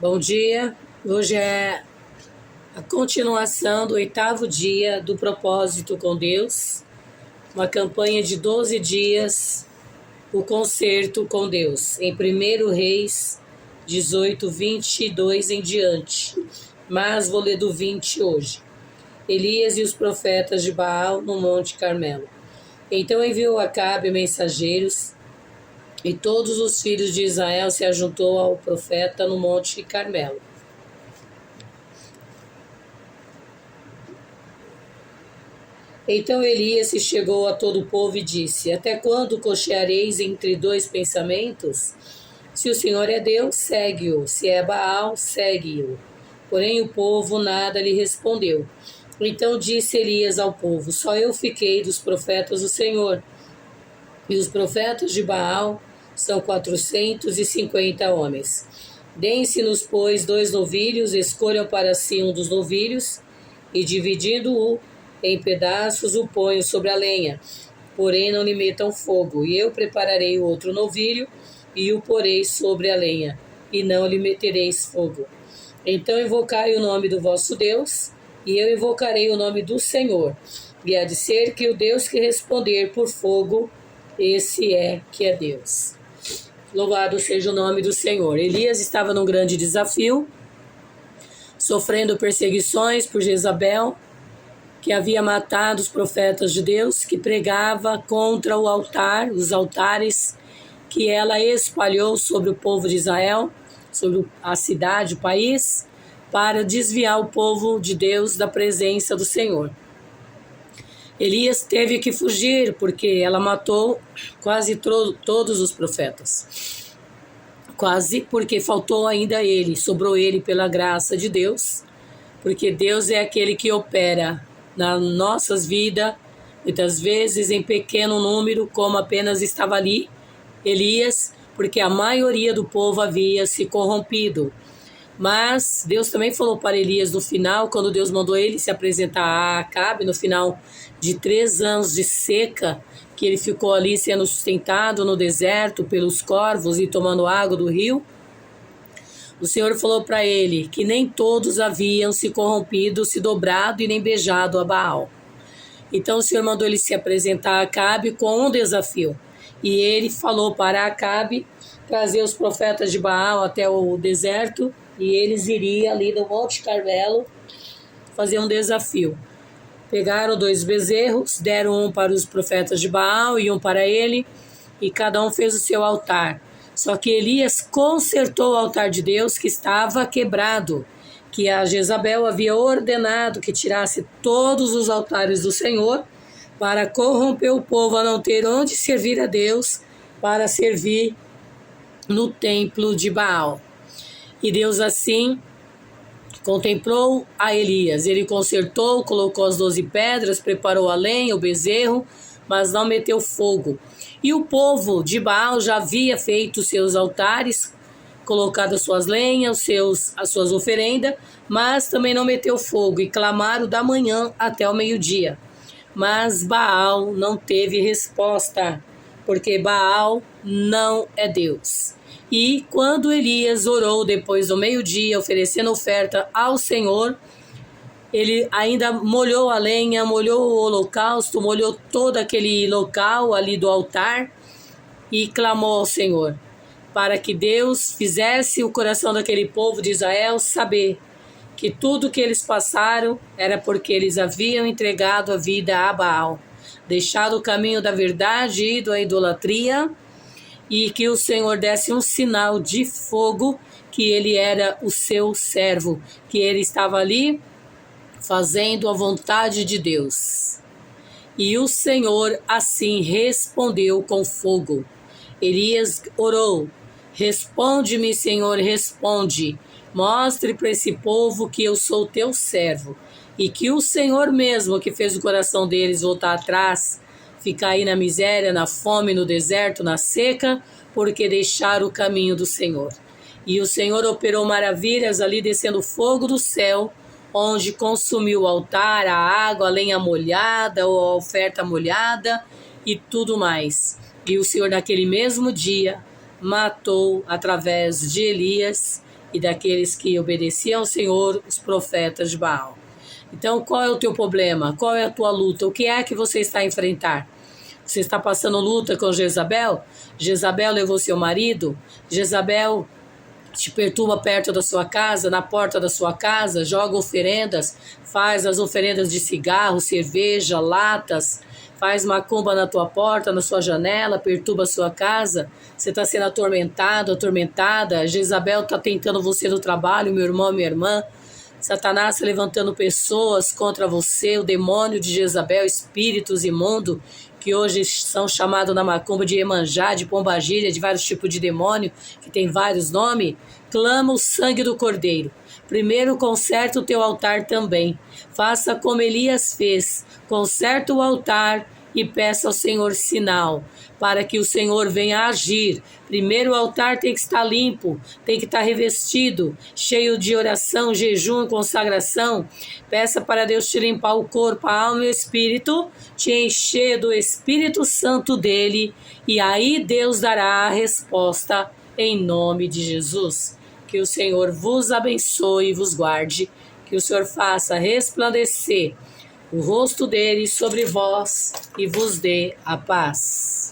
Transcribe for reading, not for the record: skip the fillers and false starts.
Bom dia, hoje é a continuação do 8º dia do propósito com Deus, uma campanha de 12 dias, o concerto com Deus, em 1 Reis 18, 22 em diante, mas vou ler do 20 hoje. Elias e os profetas de Baal no Monte Carmelo. Então enviou Acabe mensageiros, e todos os filhos de Israel se ajuntou ao profeta no Monte Carmelo. Então Elias se chegou a todo o povo e disse: Até quando cocheareis entre dois pensamentos? Se o Senhor é Deus, segue-o. Se é Baal, segue-o. Porém o povo nada lhe respondeu. Então disse Elias ao povo: Só eu fiquei dos profetas do Senhor. E os profetas de Baal são 450 homens. Deem-se-nos, pois, 2 novilhos, escolham para si um dos novilhos, e dividindo-o em pedaços, o ponham sobre a lenha. Porém não lhe metam fogo, e eu prepararei o outro novilho, e o porei sobre a lenha, e não lhe metereis fogo. Então invocai o nome do vosso Deus, e eu invocarei o nome do Senhor. E há de ser que o Deus que responder por fogo, esse é que é Deus. Louvado seja o nome do Senhor. Elias estava num grande desafio, sofrendo perseguições por Jezabel, que havia matado os profetas de Deus, que pregava contra o altar, os altares que ela espalhou sobre o povo de Israel, sobre a cidade, o país, para desviar o povo de Deus da presença do Senhor. Elias teve que fugir, porque ela matou quase todos os profetas. Quase, porque faltou ainda ele, sobrou ele pela graça de Deus, porque Deus é aquele que opera nas nossas vidas, muitas vezes em pequeno número, como apenas estava ali Elias, porque a maioria do povo havia se corrompido. Mas Deus também falou para Elias no final, quando Deus mandou ele se apresentar a Acabe, no final de 3 anos de seca, que ele ficou ali sendo sustentado no deserto pelos corvos e tomando água do rio. O Senhor falou para ele que nem todos haviam se corrompido, se dobrado e nem beijado a Baal. Então o Senhor mandou ele se apresentar a Acabe com um desafio. E ele falou para Acabe trazer os profetas de Baal até o deserto, e eles iriam ali no Monte Carmelo fazer um desafio. Pegaram 2 bezerros, deram um para os profetas de Baal e um para ele, e cada um fez o seu altar. Só que Elias consertou o altar de Deus, que estava quebrado, que a Jezabel havia ordenado que tirasse todos os altares do Senhor, para corromper o povo a não ter onde servir a Deus, para servir no templo de Baal. E Deus assim contemplou a Elias. Ele consertou, colocou as 12 pedras, preparou a lenha, o bezerro, mas não meteu fogo. E o povo de Baal já havia feito seus altares, colocado as suas lenhas, as suas oferendas, mas também não meteu fogo, e clamaram da manhã até o meio-dia. Mas Baal não teve resposta, porque Baal não é Deus. E quando Elias orou depois do meio-dia, oferecendo oferta ao Senhor, ele ainda molhou a lenha, molhou o holocausto, molhou todo aquele local ali do altar e clamou ao Senhor, para que Deus fizesse o coração daquele povo de Israel saber que tudo que eles passaram era porque eles haviam entregado a vida a Baal, deixado o caminho da verdade e ido à idolatria, e que o Senhor desse um sinal de fogo, que ele era o seu servo, que ele estava ali fazendo a vontade de Deus. E o Senhor assim respondeu com fogo. Elias orou: responde-me, Senhor, responde. Mostre para esse povo que eu sou teu servo, e que o Senhor mesmo que fez o coração deles voltar atrás, ficar aí na miséria, na fome, no deserto, na seca, porque deixaram o caminho do Senhor. E o Senhor operou maravilhas ali, descendo fogo do céu, onde consumiu o altar, a água, a lenha molhada, a oferta molhada e tudo mais. E o Senhor naquele mesmo dia matou através de Elias e daqueles que obedeciam ao Senhor, os profetas de Baal. Então, qual é o teu problema? Qual é a tua luta? O que é que você está a enfrentar? Você está passando luta com Jezabel? Jezabel levou seu marido? Jezabel te perturba perto da sua casa, na porta da sua casa, joga oferendas, faz as oferendas de cigarro, cerveja, latas, faz macumba na tua porta, na sua janela, perturba a sua casa, você está sendo atormentado, atormentada, Jezabel está tentando você no trabalho, meu irmão, minha irmã, Satanás está levantando pessoas contra você, o demônio de Jezabel, espíritos imundos, que hoje são chamados na macumba de Iemanjá, de Pombagira, de vários tipos de demônio, que tem vários nomes, clama o sangue do Cordeiro. Primeiro conserta o teu altar também. Faça como Elias fez, conserta o altar e peça ao Senhor sinal, para que o Senhor venha agir. Primeiro o altar tem que estar limpo, tem que estar revestido, cheio de oração, jejum, consagração. Peça para Deus te limpar o corpo, a alma e o espírito, te encher do Espírito Santo dele, e aí Deus dará a resposta em nome de Jesus. Que o Senhor vos abençoe e vos guarde, que o Senhor faça resplandecer o rosto dele sobre vós e vos dê a paz.